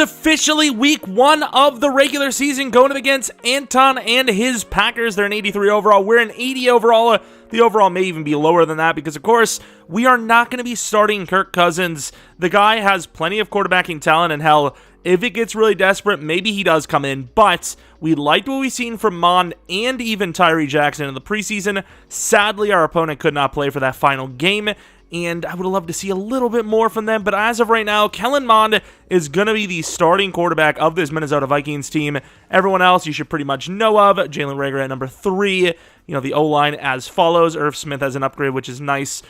officially week 1 of the regular season going up against Anton and his Packers. They're an 83 overall. We're an 80 overall. The overall may even be lower than that because, of course, we are not going to be starting Kirk Cousins. The guy has plenty of quarterbacking talent, and hell, if it gets really desperate, maybe he does come in, but we liked what we've seen from Mond and even Tyree Jackson in the preseason. Sadly, our opponent could not play for that final game, and I would have loved to see a little bit more from them, but as of right now, Kellen Mond is going to be the starting quarterback of this Minnesota Vikings team. Everyone else you should pretty much know of. Jalen Reagor at number 3. The O-line as follows. Irv Smith has an upgrade, which is nice.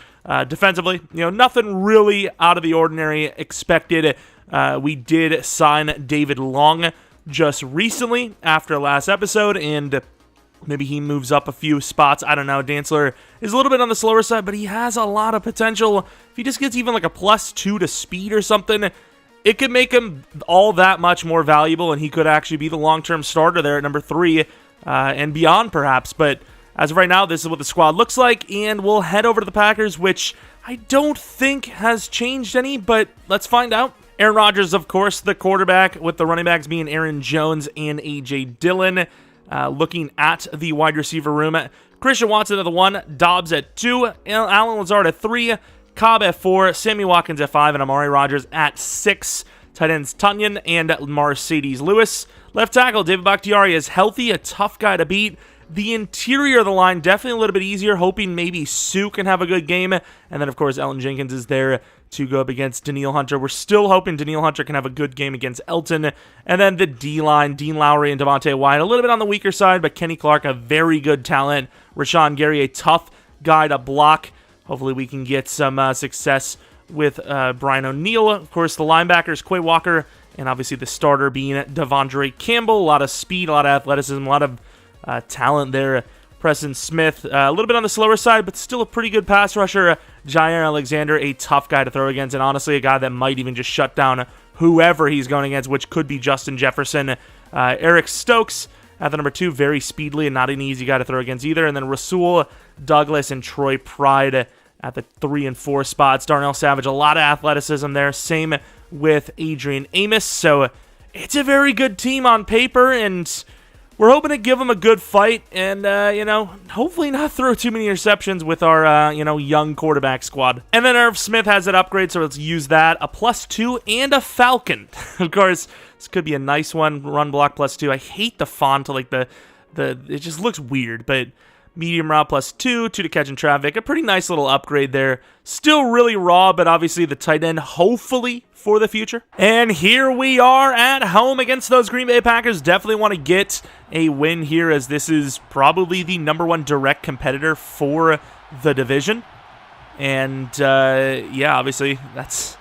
Defensively, nothing really out of the ordinary expected. We did sign David Long just recently after last episode, and maybe he moves up a few spots. I don't know. Dantzler is a little bit on the slower side, but he has a lot of potential. If he just gets even like a +2 to speed or something, it could make him all that much more valuable, and he could actually be the long-term starter there at number 3 and beyond, perhaps. But as of right now, this is what the squad looks like, and we'll head over to the Packers, which I don't think has changed any, but let's find out. Aaron Rodgers, of course, the quarterback, with the running backs being Aaron Jones and A.J. Dillon. Looking at the wide receiver room, Christian Watson at the 1, Dobbs at 2, Allen Lazard at 3, Cobb at 4, Sammy Watkins at 5, and Amari Rodgers at 6. Tight ends Tunyon and Mercedes Lewis. Left tackle David Bakhtiari is healthy, a tough guy to beat. The interior of the line, definitely a little bit easier, hoping maybe Sue can have a good game. And then, of course, Elton Jenkins is there to go up against Daniil Hunter. We're still hoping Daniil Hunter can have a good game against Elton. And then the D-line, Dean Lowry and Devontae Wyatt, a little bit on the weaker side, but Kenny Clark, a very good talent. Rashawn Gary, a tough guy to block. Hopefully we can get some success with Brian O'Neill. Of course, the linebackers, Quay Walker, and obviously the starter being Devondre Campbell. A lot of speed, a lot of athleticism, a lot of talent there. Preston Smith, a little bit on the slower side, but still a pretty good pass rusher. Jair Alexander, a tough guy to throw against, and honestly a guy that might even just shut down whoever he's going against, which could be Justin Jefferson. Eric Stokes at the number 2, very speedily and not an easy guy to throw against either. And then Rasul Douglas and Troy Pride at the 3 and 4 spots. Darnell Savage, a lot of athleticism there. Same with Adrian Amos. So it's a very good team on paper, and we're hoping to give them a good fight and, hopefully not throw too many interceptions with our, young quarterback squad. And then Irv Smith has that upgrade, so let's use that. A +2 and a Falcon. Of course, this could be a nice one. Run block +2. I hate the font, it just looks weird, but medium route +2, 2 to catch in traffic. A pretty nice little upgrade there. Still really raw, but obviously the tight end, hopefully, for the future. And here we are at home against those Green Bay Packers. Definitely want to get a win here, as this is probably the number 1 direct competitor for the division. And, obviously, that's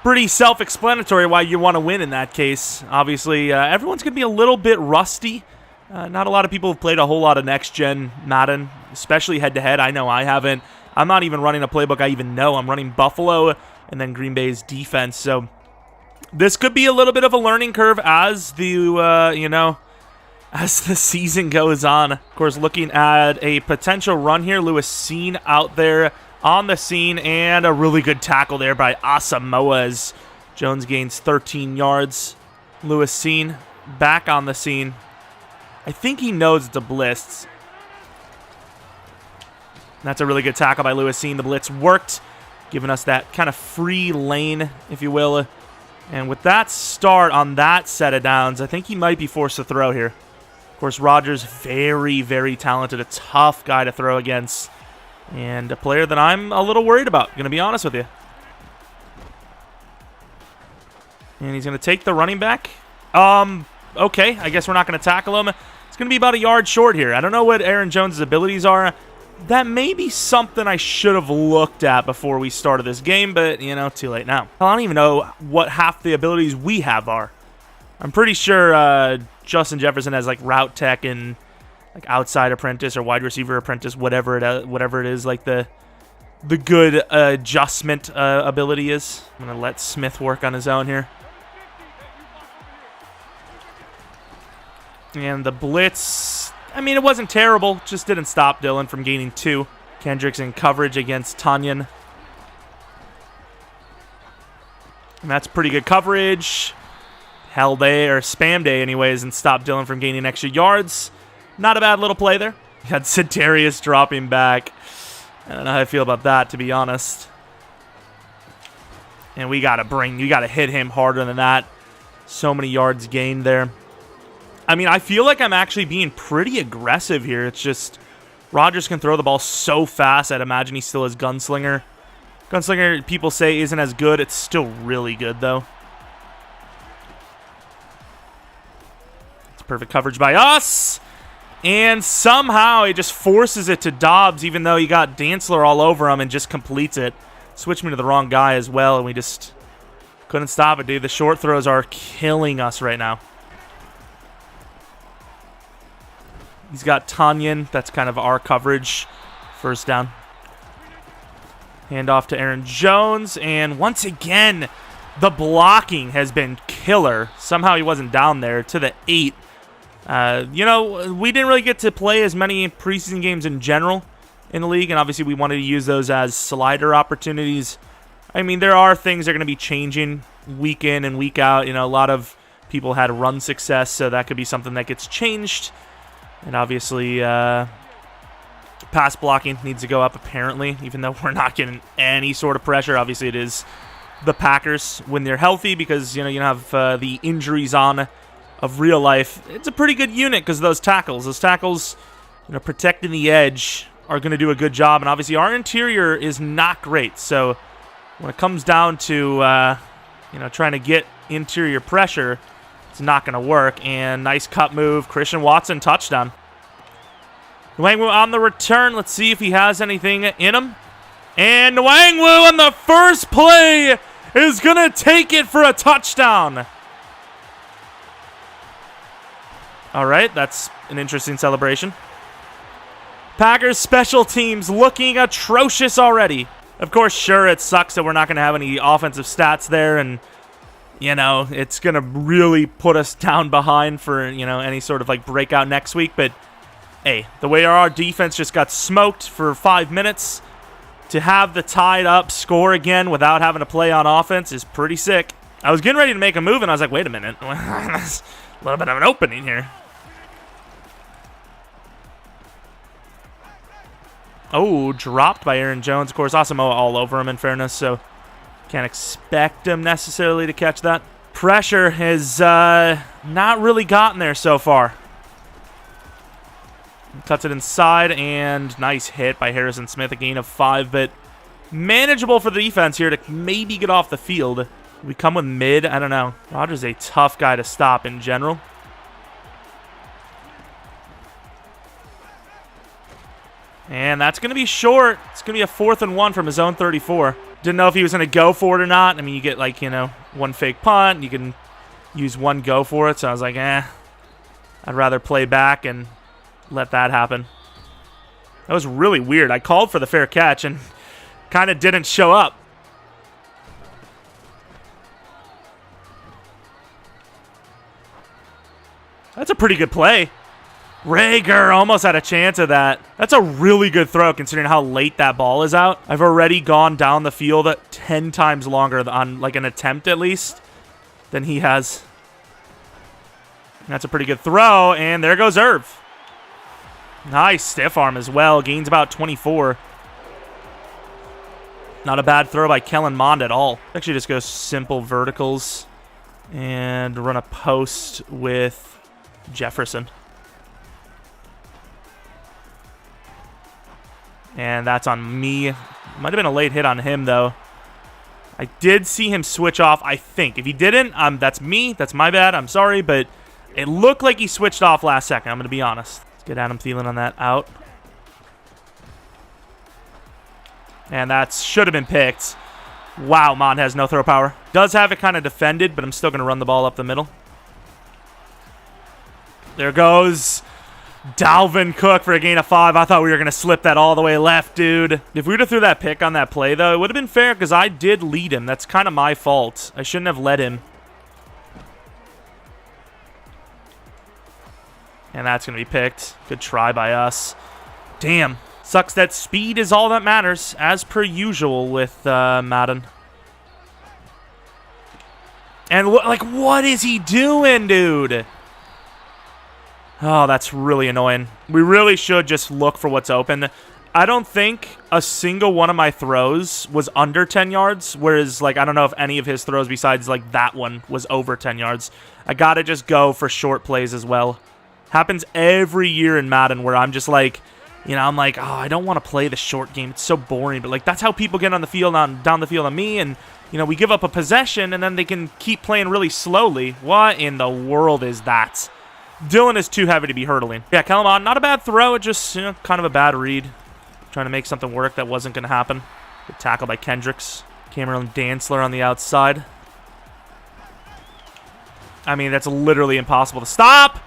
pretty self-explanatory why you want to win in that case. Obviously, everyone's going to be a little bit rusty. Not a lot of people have played a whole lot of next-gen Madden, especially head-to-head. I know I haven't. I'm not even running a playbook I even know. I'm running Buffalo and then Green Bay's defense. So this could be a little bit of a learning curve as the, as the season goes on. Of course, looking at a potential run here. Lewis Cine out there on the scene, and a really good tackle there by Asamoah as Jones gains 13 yards. Lewis Cine back on the scene. I think he knows it's a blitz. That's a really good tackle by Lewis Cine. The blitz worked, giving us that kind of free lane, if you will. And with that start on that set of downs, I think he might be forced to throw here. Of course, Rodgers, very, very talented, a tough guy to throw against, and a player that I'm a little worried about, going to be honest with you. And he's going to take the running back. Okay, I guess we're not going to tackle him. It's going to be about a yard short here. I don't know what Aaron Jones' abilities are. That may be something I should have looked at before we started this game, but, too late now. I don't even know what half the abilities we have are. I'm pretty sure Justin Jefferson has, route tech and, outside apprentice or wide receiver apprentice, whatever it is, the good adjustment ability is. I'm going to let Smith work on his own here. And the blitz, it wasn't terrible. Just didn't stop Dillon from gaining 2. Kendricks in coverage against Tunyon. And that's pretty good coverage. hell day, or spam day anyways, and stop Dylan from gaining extra yards. Not a bad little play there. Had Sedarius dropping back. I don't know how I feel about that, to be honest. And you got to hit him harder than that. So many yards gained there. I mean, I feel like I'm actually being pretty aggressive here. It's just Rodgers can throw the ball so fast. I'd imagine he still is Gunslinger. Gunslinger, people say, isn't as good. It's still really good, though. It's perfect coverage by us. And somehow he just forces it to Dobbs, even though he got Dantzler all over him, and just completes it. Switched me to the wrong guy as well, and we just couldn't stop it, dude. The short throws are killing us right now. He's got Tanyan. That's kind of our coverage. First down. Hand off to Aaron Jones. And once again, the blocking has been killer. Somehow he wasn't down there to the 8. You know, we didn't really get to play as many preseason games in general in the league, and obviously we wanted to use those as slider opportunities. I mean, there are things that are going to be changing week in and week out. You know, a lot of people had run success, so that could be something that gets changed. And obviously, pass blocking needs to go up, apparently, even though we're not getting any sort of pressure. Obviously, it is the Packers when they're healthy because, you know, you have the injuries on of real life. It's a pretty good unit because of those tackles. Those tackles, you know, protecting the edge are going to do a good job. And obviously, our interior is not great. So when it comes down to, you know, trying to get interior pressure, it's not going to work. And nice cut move. Christian Watson, touchdown. Nwangwu on the return. Let's see if he has anything in him. And Nwangwu on the first play is going to take it for a touchdown. All right, that's an interesting celebration. Packers special teams looking atrocious already. Of course, sure, it sucks that we're not going to have any offensive stats there, and, you know, it's going to really put us down behind for, you know, any sort of, like, breakout next week. But, hey, the way our defense just got smoked for 5 minutes, to have the tied up score again without having to play on offense is pretty sick. I was getting ready to make a move, and I was like, wait a minute. There's a little bit of an opening here. Oh, dropped by Aaron Jones. Of course, Asamoah all over him, in fairness, so can't expect him necessarily to catch that. Pressure has not really gotten there so far. Cuts it inside, and nice hit by Harrison Smith, a gain of 5, but manageable for the defense here to maybe get off the field. We come with mid, I don't know. Rodgers is a tough guy to stop in general. And that's going to be short. It's going to be a 4th and 1 from his own 34. Didn't know if he was going to go for it or not. I mean, you get, like, you know, one fake punt. You can use one go for it. So I was like, I'd rather play back and let that happen. That was really weird. I called for the fair catch and kind of didn't show up. That's a pretty good play. Rager almost had a chance of that. That's a really good throw considering how late that ball is out. I've already gone down the field 10 times longer on, like, an attempt at least than he has. That's a pretty good throw, and there goes Irv. Nice stiff arm as well. Gains about 24. Not a bad throw by Kellen Mond at all. Actually just go simple verticals and run a post with Jefferson. And that's on me. Might have been a late hit on him, though. I did see him switch off, I think. If he didn't, that's me. That's my bad. I'm sorry, but it looked like he switched off last second. I'm going to be honest. Let's get Adam Thielen on that out. And that should have been picked. Wow, Mond has no throw power. Does have it kind of defended, but I'm still going to run the ball up the middle. There goes Dalvin Cook for a gain of 5. I thought we were going to slip that all the way left, dude. If we would have threw that pick on that play, though, it would have been fair because I did lead him. That's kind of my fault. I shouldn't have led him. And that's going to be picked. Good try by us. Damn. Sucks that speed is all that matters, as per usual with Madden. And like, what is he doing, dude? Oh, that's really annoying. We really should just look for what's open. I don't think a single one of my throws was under 10 yards, whereas, like, I don't know if any of his throws besides, like, that one was over 10 yards. I gotta just go for short plays as well. Happens every year in Madden where I'm just like, you know, I'm like, oh, I don't want to play the short game. It's so boring. But, like, that's how people get on the field, down the field on me, and, you know, we give up a possession, and then they can keep playing really slowly. What in the world is that? Dylan is too heavy to be hurdling. Yeah, Kellerman, not a bad throw, just, you know, kind of a bad read. Trying to make something work that wasn't going to happen. Good tackle by Kendricks. Cameron Dantzler on the outside. I mean, that's literally impossible to stop.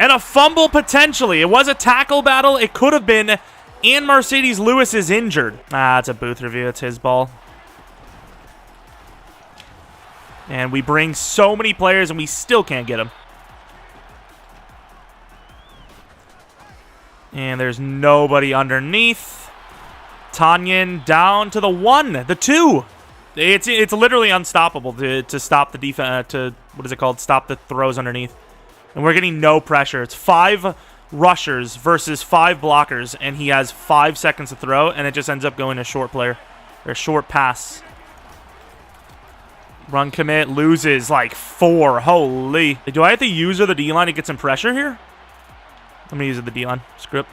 And a fumble potentially. It was a tackle battle. It could have been. And Mercedes Lewis is injured. Ah, it's a booth review. It's his ball. And we bring so many players and we still can't get them. And there's nobody underneath. Tanyan down to the 1, the 2. It's literally unstoppable to stop the defense, what is it called? Stop the throws underneath. And we're getting no pressure. It's 5 rushers versus 5 blockers, and he has 5 seconds to throw, and it just ends up going to short player, or short pass. Run commit, loses like 4. Holy. Do I have to use the D-line to get some pressure here? I'm going to use the D-line script.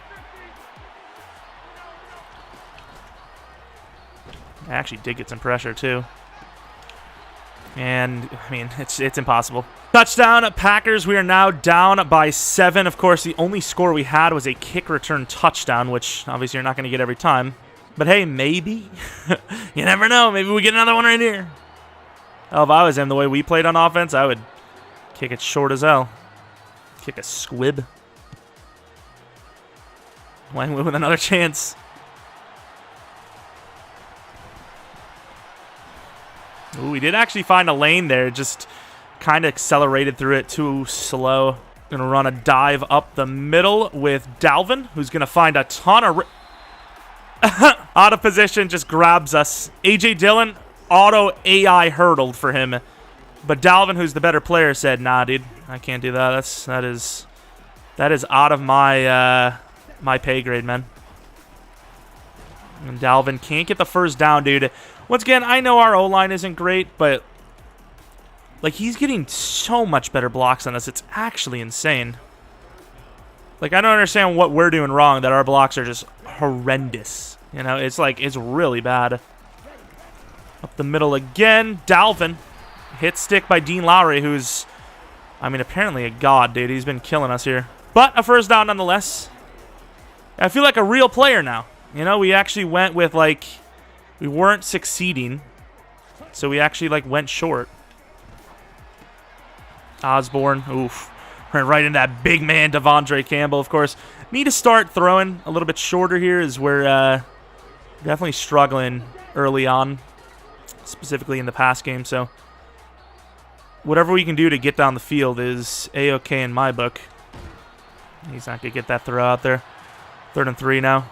I actually did get some pressure, too. And, I mean, it's impossible. Touchdown, Packers. We are now down by 7. Of course, the only score we had was a kick return touchdown, which obviously you're not going to get every time. But, hey, maybe. You never know. Maybe we get another one right here. Oh, if I was him, the way we played on offense, I would kick it short as hell. Kick a squib. Wang with another chance. Ooh, we did actually find a lane there. Just kind of accelerated through it too slow. Going to run a dive up the middle with Dalvin, who's going to find a ton of... out of position, just grabs us. A.J. Dillon, auto AI hurdled for him. But Dalvin, who's the better player, said, nah, dude, I can't do that. That is out of my... my pay grade, man. And Dalvin can't get the first down, dude. Once again, I know our O-line isn't great, but like he's getting so much better blocks than us. It's actually insane. Like, I don't understand what we're doing wrong that our blocks are just horrendous. You know, it's like, it's really bad. Up the middle again. Dalvin. Hit stick by Dean Lowry, who's, I mean, apparently a god, dude. He's been killing us here. But a first down nonetheless. I feel like a real player now. You know, we actually went with, like, we weren't succeeding. So we actually, like, went short. Osborne, oof. Right into that big man, Devondre Campbell, of course. Need to start throwing a little bit shorter here as we're definitely struggling early on, specifically in the pass game. So whatever we can do to get down the field is A-okay in my book. He's not going to get that throw out there. 3rd and 3 now.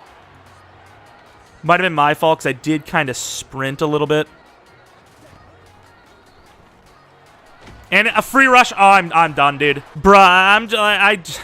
Might have been my fault because I did kind of sprint a little bit. And a free rush. Oh, I'm done, dude. Bruh,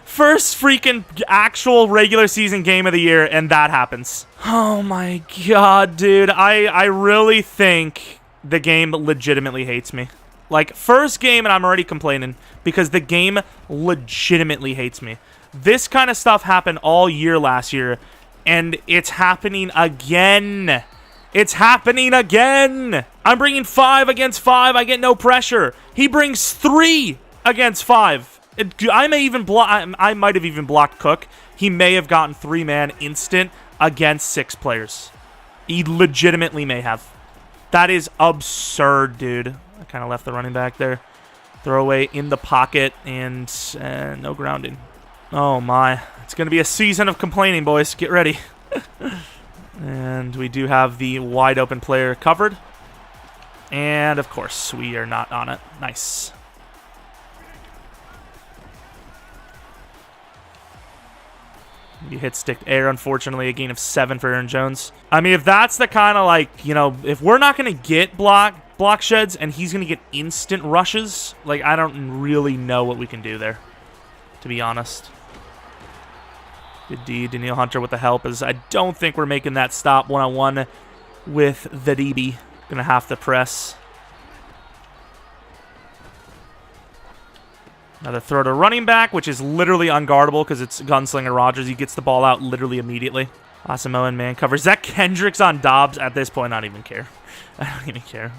first freaking actual regular season game of the year, and that happens. Oh my god, dude. I really think the game legitimately hates me. Like, first game, and I'm already complaining because the game legitimately hates me. This kind of stuff happened all year last year, and it's happening again. It's happening again. I'm bringing 5 against 5. I get no pressure. He brings 3 against 5. I might have even blocked Cook. He may have gotten 3-man instant against 6 players. He legitimately may have. That is absurd, dude. I kind of left the running back there. Throwaway in the pocket and no grounding. Oh my. It's going to be a season of complaining, boys. Get ready. And we do have the wide open player covered. And of course, we are not on it. Nice. You hit stick air, unfortunately, a gain of 7 for Aaron Jones. I mean, if that's the kind of, like, you know, if we're not going to get blocked block sheds, and he's going to get instant rushes. Like, I don't really know what we can do there, to be honest. Good D, Daniil Hunter with the help, as I don't think we're making that stop one-on-one with the DB. Going to have to press. Another throw to running back, which is literally unguardable because it's Gunslinger Rogers. He gets the ball out literally immediately. Asamoah man cover. Zach Kendricks on Dobbs at this point. I don't even care. I don't even care.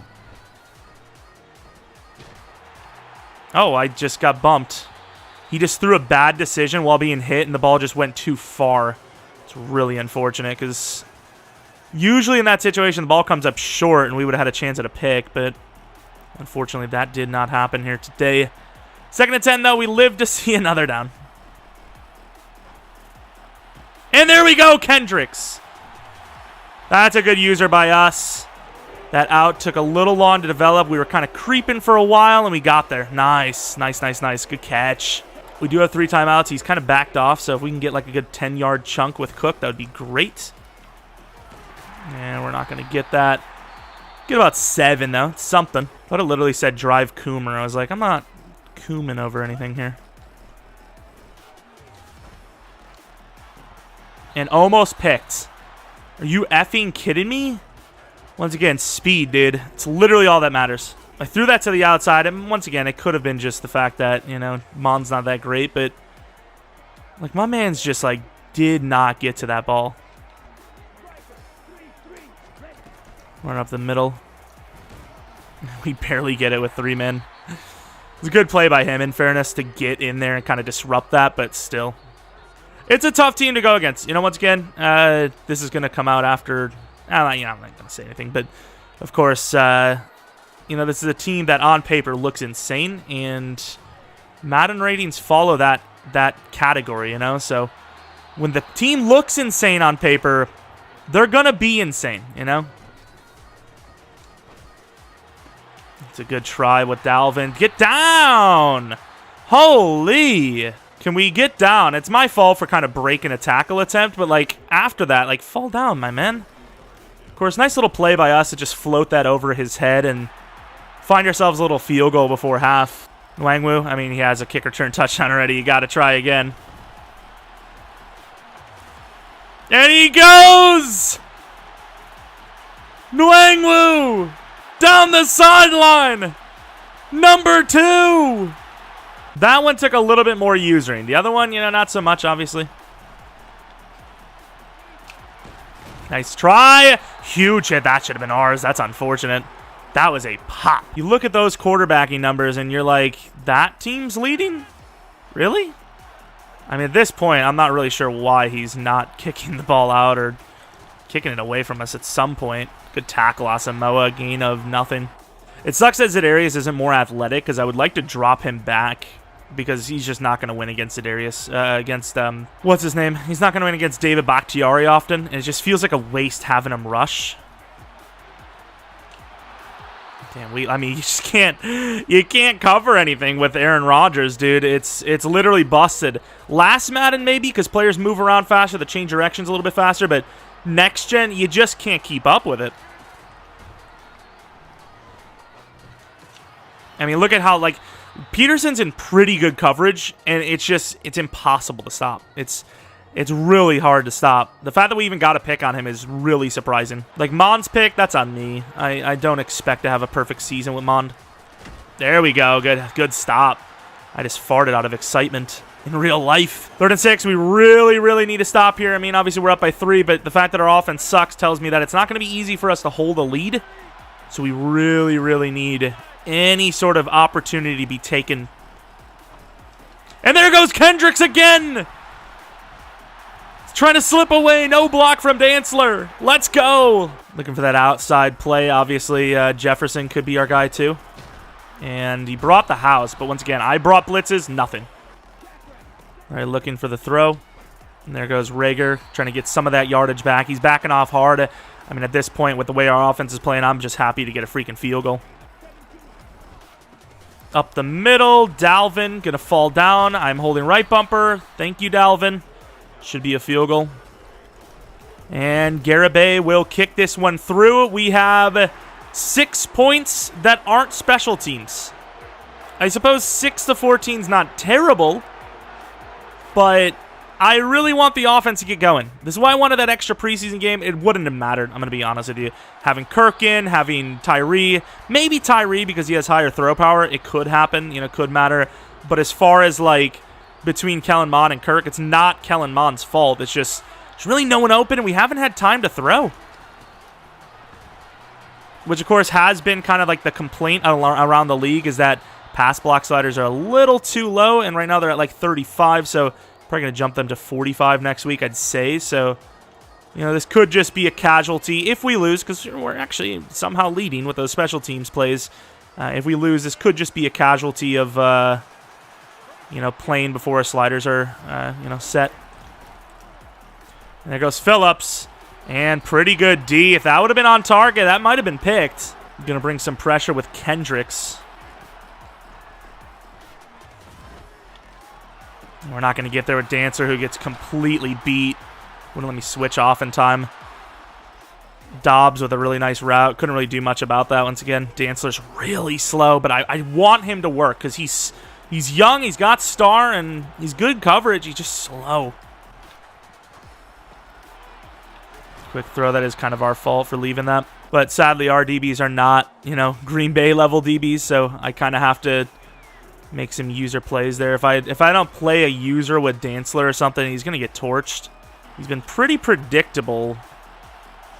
Oh, I just got bumped. He just threw a bad decision while being hit, and the ball just went too far. It's really unfortunate because usually in that situation, the ball comes up short, and we would have had a chance at a pick, but unfortunately, that did not happen here today. 2nd and 10, though. We live to see another down. And there we go, Kendricks. That's a good user by us. That out took a little long to develop. We were kind of creeping for a while, and we got there. Nice, nice, nice, nice. Good catch. We do have 3 timeouts. He's kind of backed off, so if we can get like a good 10-yard chunk with Cook, that would be great. And we're not going to get that. Get about 7, though. It's something. I thought it literally said drive Coomer. I was like, I'm not Cooman over anything here. And almost picked. Are you effing kidding me? Once again, speed, dude. It's literally all that matters. I threw that to the outside, and once again, it could have been just the fact that, you know, Mon's not that great, but like my man's just like did not get to that ball. Run up the middle. We barely get it with 3 men. It's a good play by him, in fairness, to get in there and kind of disrupt that, but still. It's a tough team to go against. You know, once again, this is going to come out after... I'm not going to say anything, but of course, you know, this is a team that on paper looks insane, and Madden ratings follow that category, you know? So when the team looks insane on paper, they're going to be insane, you know? It's a good try with Dalvin. Get down! Holy! Can we get down? It's my fault for kind of breaking a tackle attempt, but, like, after that, like, fall down, my man. Of course, nice little play by us to just float that over his head and find ourselves a little field goal before half. Nwangwu, I mean, he has a kick return touchdown already. You got to try again. And he goes! Nwangwu! Down the sideline! Number 2! That one took a little bit more usering. The other one, you know, not so much, obviously. Nice try. Huge hit. That should have been ours. That's unfortunate. That was a pop. You look at those quarterbacking numbers, and you're like, that team's leading? Really? I mean, at this point, I'm not really sure why he's not kicking the ball out or kicking it away from us at some point. Good tackle, Asamoah. Gain of nothing. It sucks that Za'Darius isn't more athletic, because I would like to drop him back, because he's just not going to win against Za'Darius. What's his name? He's not going to win against David Bakhtiari often, and it just feels like a waste having him rush. Damn, I mean, you just can't cover anything with Aaron Rodgers, dude. It's literally busted. Last Madden, maybe, because players move around faster, they change directions a little bit faster, but next gen, you just can't keep up with it. I mean, look at how, like, Peterson's in pretty good coverage, and it's impossible to stop. It's really hard to stop. The fact that we even got a pick on him is really surprising. Like, Mond's pick, that's on me. I don't expect to have a perfect season with Mond. There we go. Good stop. I just farted out of excitement in real life. 3rd and 6, we really, really need to stop here. I mean, obviously we're up by 3, but the fact that our offense sucks tells me that it's not going to be easy for us to hold a lead. So we really, really need any sort of opportunity to be taken. And there goes Kendricks again! He's trying to slip away. No block from Dantzler. Let's go! Looking for that outside play. Obviously, Jefferson could be our guy too. And he brought the house, but once again, I brought blitzes. Nothing. All right, looking for the throw. And there goes Rager, trying to get some of that yardage back. He's backing off hard. I mean, at this point, with the way our offense is playing, I'm just happy to get a freaking field goal. Up the middle, Dalvin going to fall down. I'm holding right bumper. Thank you, Dalvin. Should be a field goal. And Garibay will kick this one through. We have 6 points that aren't special teams. I suppose 6 to 14 is not terrible, but I really want the offense to get going. This is why I wanted that extra preseason game. It wouldn't have mattered, I'm going to be honest with you. Having Kirk in, having Tyree, maybe Tyree because he has higher throw power. It could happen, could matter. But as far as, like, between Kellen Mond and Kirk, it's not Kellen Mond's fault. It's just there's really no one open, and we haven't had time to throw. Which, of course, has been kind of like the complaint around the league is that pass block sliders are a little too low, and right now they're at like 35, so probably going to jump them to 45 next week, I'd say. So, this could just be a casualty if we lose, because we're actually somehow leading with those special teams plays. If we lose, this could just be a casualty of, playing before our sliders are, set. And there goes Phillips. And pretty good D. If that would have been on target, that might have been picked. Going to bring some pressure with Kendricks. We're not going to get there with Dancer, who gets completely beat. Wouldn't let me switch off in time. Dobbs with a really nice route. Couldn't really do much about that once again. Dancer's really slow, but I want him to work because he's young, he's got star, and he's good coverage. He's just slow. Quick throw, that is kind of our fault for leaving that. But sadly, our DBs are not, Green Bay level DBs, so I kind of have to make some user plays there. If I don't play a user with Dantzler or something, he's going to get torched. He's been pretty predictable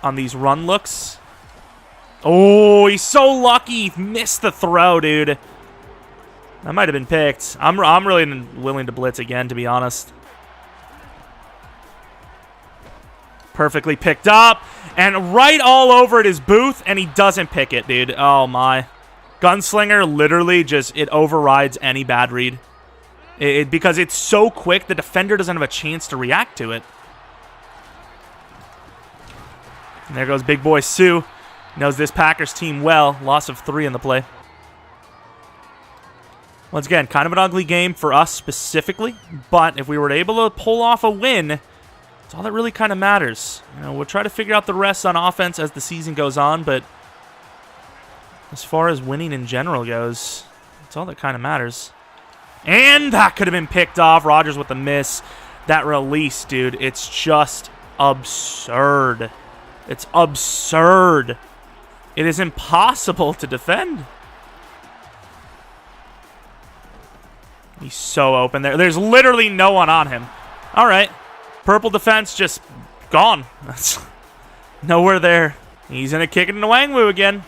on these run looks. Oh, he's so lucky. He missed the throw, dude. That might have been picked. I'm really willing to blitz again, to be honest. Perfectly picked up, and right all over it is Booth, and he doesn't pick it, dude. Oh, my. Gunslinger literally just, it overrides any bad read. Because it's so quick, the defender doesn't have a chance to react to it. And there goes big boy Sue. Knows this Packers team well. Loss of 3 in the play. Once again, kind of an ugly game for us specifically, but if we were able to pull off a win, it's all that really kind of matters. We'll try to figure out the rest on offense as the season goes on, but as far as winning in general goes, it's all that kind of matters. And that could have been picked off. Rodgers with the miss. That release, dude, it's just absurd. It's absurd. It is impossible to defend. He's so open there. There's literally no one on him. All right. Purple defense just gone. That's nowhere there. He's going to kick it into Wangwu again.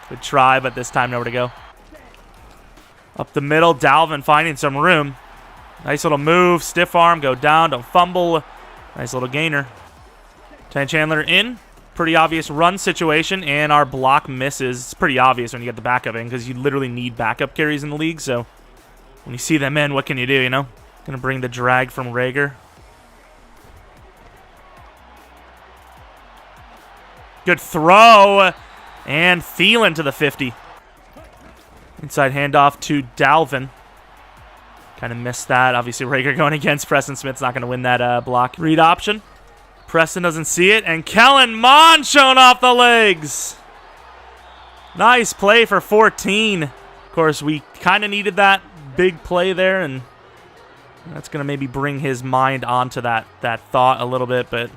Good try, but this time nowhere to go. Up the middle, Dalvin finding some room. Nice little move. Stiff arm, go down, don't fumble. Nice little gainer. Ty Chandler in. Pretty obvious run situation, and our block misses. It's pretty obvious when you get the backup in because you literally need backup carries in the league, so when you see them in, what can you do, Gonna bring the drag from Rager. Good throw. And Thielen to the 50. Inside handoff to Dalvin. Kind of missed that. Obviously, Rager going against Preston Smith's not going to win that block. Read option. Preston doesn't see it. And Kellen Mond showing off the legs. Nice play for 14. Of course, we kind of needed that big play there, and that's going to maybe bring his mind onto that thought a little bit, but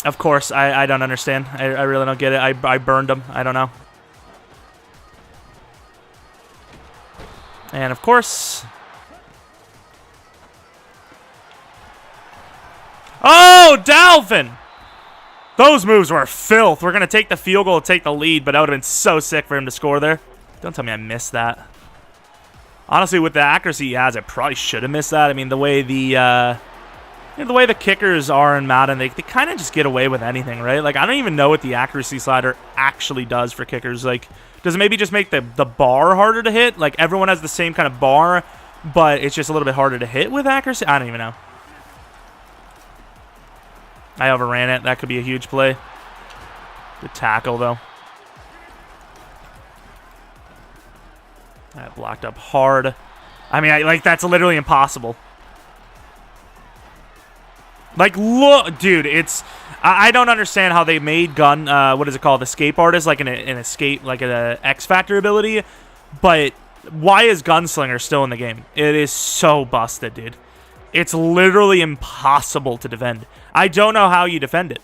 of course, I don't understand. I really don't get it. I burned him. I don't know. And of course, oh, Dalvin! Those moves were filth. We're going to take the field goal, take the lead, but that would have been so sick for him to score there. Don't tell me I missed that. Honestly, with the accuracy he has, I probably should have missed that. I mean, the way the kickers are in Madden, they kind of just get away with anything, right? Like, I don't even know what the accuracy slider actually does for kickers. Like, does it maybe just make the bar harder to hit? Like, everyone has the same kind of bar, but it's just a little bit harder to hit with accuracy? I don't even know. I overran it. That could be a huge play. Good tackle, though. That blocked up hard. I mean, that's literally impossible. Like, look, dude, it's... I don't understand how they made Gun, what is it called, Escape Artist, like an escape, like an X Factor ability, but why is Gunslinger still in the game? It is so busted, dude. It's literally impossible to defend. I don't know how you defend it.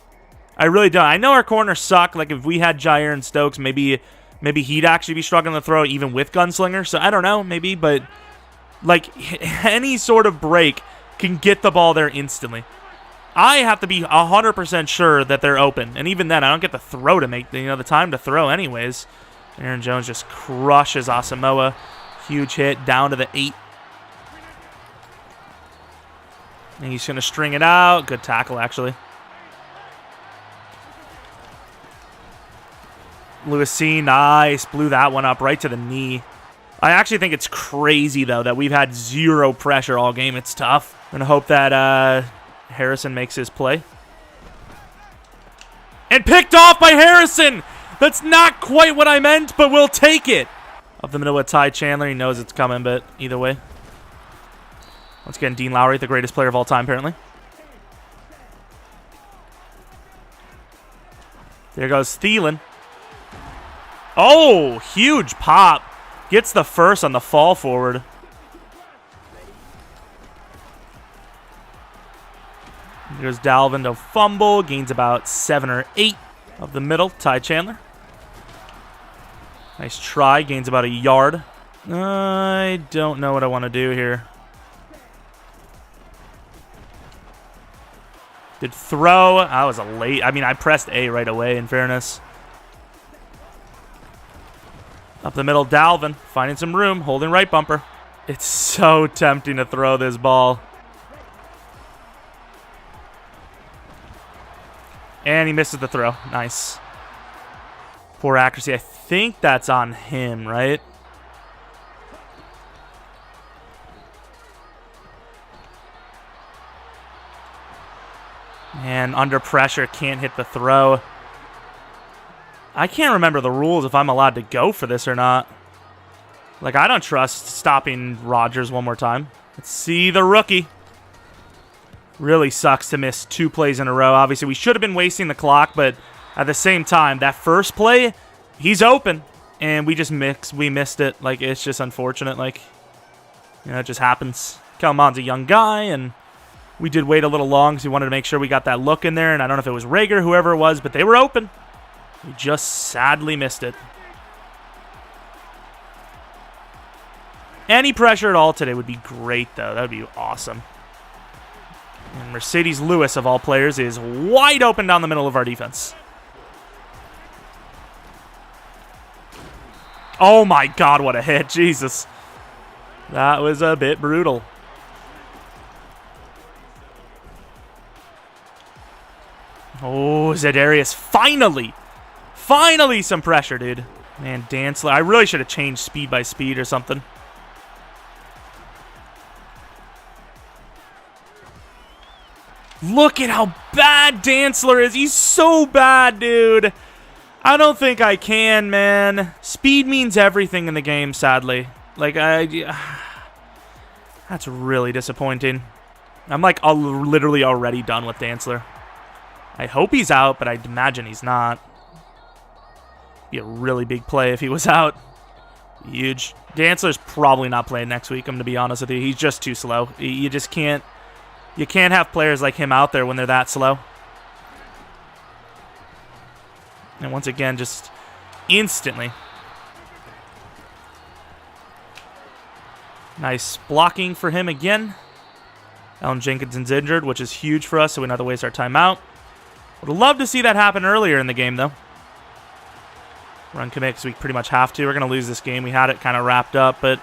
I really don't. I know our corners suck. Like, if we had Jair and Stokes, maybe he'd actually be struggling to throw even with Gunslinger, so I don't know, maybe, but, like, any sort of break can get the ball there instantly. I have to be 100% sure that they're open. And even then, I don't get the throw to make, the time to throw anyways. Aaron Jones just crushes Asamoah. Huge hit down to the 8. And he's going to string it out. Good tackle, actually. Lewis C, nice. Blew that one up right to the knee. I actually think it's crazy, though, that we've had 0 pressure all game. It's tough. I'm going to hope that... Harrison makes his play. And picked off by Harrison! That's not quite what I meant, but we'll take it. Up the middle with Ty Chandler. He knows it's coming, but either way. Once again, Dean Lowry, the greatest player of all time, apparently. There goes Thielen. Oh, huge pop. Gets the first on the fall forward. Here's Dalvin to fumble. Gains about 7 or 8 of the middle. Ty Chandler. Nice try. Gains about a yard. I don't know what I want to do here. Good throw. That was a late. I mean, I pressed A right away, in fairness. Up the middle, Dalvin. Finding some room. Holding right bumper. It's so tempting to throw this ball. And he misses the throw. Nice. Poor accuracy. I think that's on him, right? And under pressure, can't hit the throw. I can't remember the rules if I'm allowed to go for this or not. Like, I don't trust stopping Rodgers one more time. Let's see the rookie. Really sucks to miss 2 plays in a row. Obviously, we should have been wasting the clock, but at the same time, that first play, he's open, and we missed it. Like, it's just unfortunate. Like, it just happens. Kelmon's a young guy, and we did wait a little long because we wanted to make sure we got that look in there, and I don't know if it was Rager, whoever it was, but they were open. We just sadly missed it. Any pressure at all today would be great, though. That would be awesome. And Mercedes Lewis, of all players, is wide open down the middle of our defense. Oh my God, what a hit. Jesus. That was a bit brutal. Oh, Zedarius, finally. Finally some pressure, dude. Man, Dantzler. I really should have changed speed by speed or something. Look at how bad Dantzler is. He's so bad, dude. I don't think I can, man. Speed means everything in the game, sadly. Like, that's really disappointing. I'm, like, literally already done with Dantzler. I hope he's out, but I'd imagine he's not. Be a really big play if he was out. Huge. Dantzler's probably not playing next week, I'm going to be honest with you. He's just too slow. You just can't. You can't have players like him out there when they're that slow. And once again, just instantly. Nice blocking for him again. Allen Jenkinson's injured, which is huge for us, so we don't have to waste our timeout. Would love to see that happen earlier in the game, though. Run commit, because we pretty much have to. We're going to lose this game. We had it kind of wrapped up, but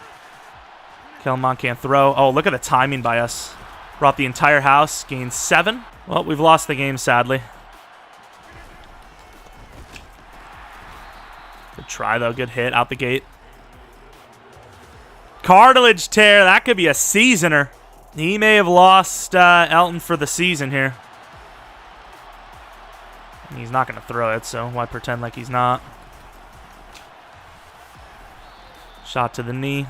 Kelmon can't throw. Oh, look at the timing by us. Brought the entire house, gained 7. Well, we've lost the game, sadly. Good try, though. Good hit out the gate. Cartilage tear. That could be a seasoner. He may have lost Elton for the season here. He's not going to throw it, so why pretend like he's not? Shot to the knee.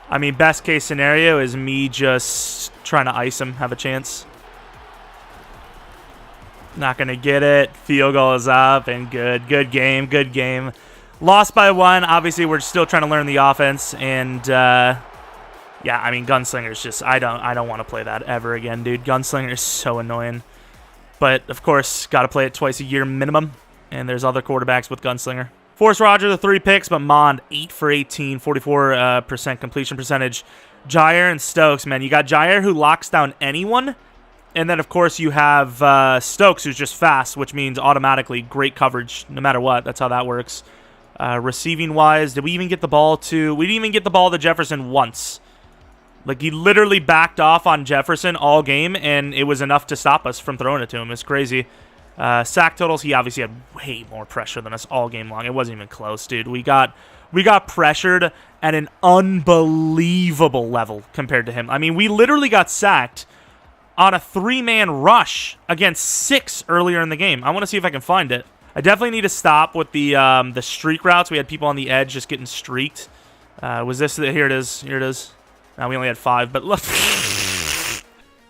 I mean, best case scenario is me just trying to ice him, have a chance. Not going to get it. Field goal is up, and good. Good game. Good game. Lost by 1. Obviously, we're still trying to learn the offense, and yeah, I mean, Gunslinger's just, I don't want to play that ever again, dude. Gunslinger is so annoying. But, of course, got to play it twice a year minimum, and there's other quarterbacks with Gunslinger. Force Roger, the 3 picks, but Mond, 8 for 18, 44% completion percentage. Jair and Stokes, man. You got Jair, who locks down anyone. And then, of course, you have Stokes, who's just fast, which means automatically great coverage no matter what. That's how that works. Receiving-wise, did we even get the ball to... We didn't even get the ball to Jefferson once. Like, he literally backed off on Jefferson all game, and it was enough to stop us from throwing it to him. It's crazy. Sack totals, he obviously had way more pressure than us all game long. It wasn't even close, dude. We got pressured at an unbelievable level compared to him. I mean, we literally got sacked on a 3-man rush against 6 earlier in the game. I want to see if I can find it. I definitely need to stop with the streak routes. We had people on the edge just getting streaked. Was this? Here it is. Here it is. Now we only had 5, but look. Of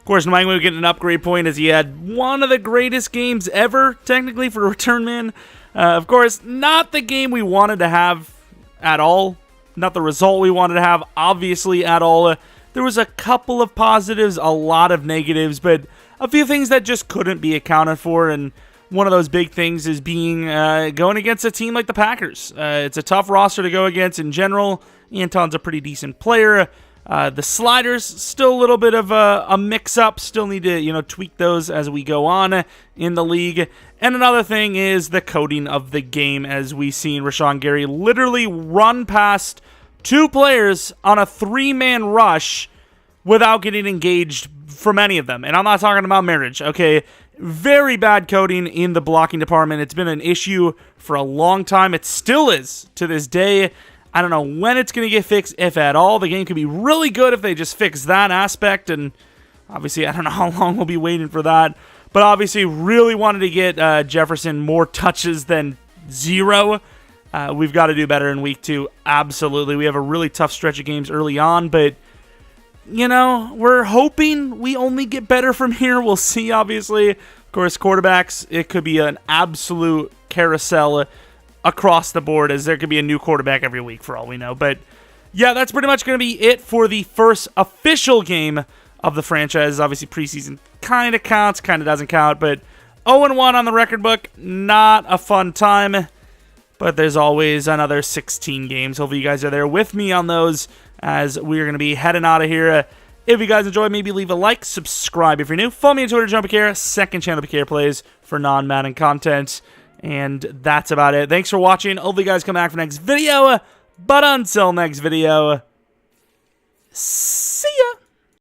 course, New England getting an upgrade point as he had one of the greatest games ever, technically, for a return man. Of course, not the game we wanted to have at all. Not the result we wanted to have, obviously, at all. There was a couple of positives, a lot of negatives, but a few things that just couldn't be accounted for, and one of those big things is being going against a team like the Packers. It's a tough roster to go against in general. Anton's a pretty decent player. The sliders, still a little bit of a mix-up. Still need to, tweak those as we go on in the league. And another thing is the coding of the game, as we've seen Rashawn Gary literally run past 2 players on a 3-man rush without getting engaged from any of them. And I'm not talking about marriage, okay? Very bad coding in the blocking department. It's been an issue for a long time. It still is to this day. I don't know when it's going to get fixed, if at all. The game could be really good if they just fix that aspect. And obviously, I don't know how long we'll be waiting for that. But obviously, really wanted to get Jefferson more touches than 0. We've got to do better in week 2. Absolutely. We have a really tough stretch of games early on, but, we're hoping we only get better from here. We'll see, obviously. Of course, quarterbacks, it could be an absolute carousel across the board, as there could be a new quarterback every week for all we know. But, yeah, that's pretty much going to be it for the first official game of the franchise. Obviously, preseason kind of counts, kind of doesn't count, but 0-1 on the record book, not a fun time. But there's always another 16 games. Hopefully you guys are there with me on those as we're going to be heading out of here. If you guys enjoyed, maybe leave a like, subscribe if you're new. Follow me on Twitter, Jeromepkr, second channel Pkr Plays for non-Madden content. And that's about it. Thanks for watching. Hopefully you guys come back for next video. But until next video,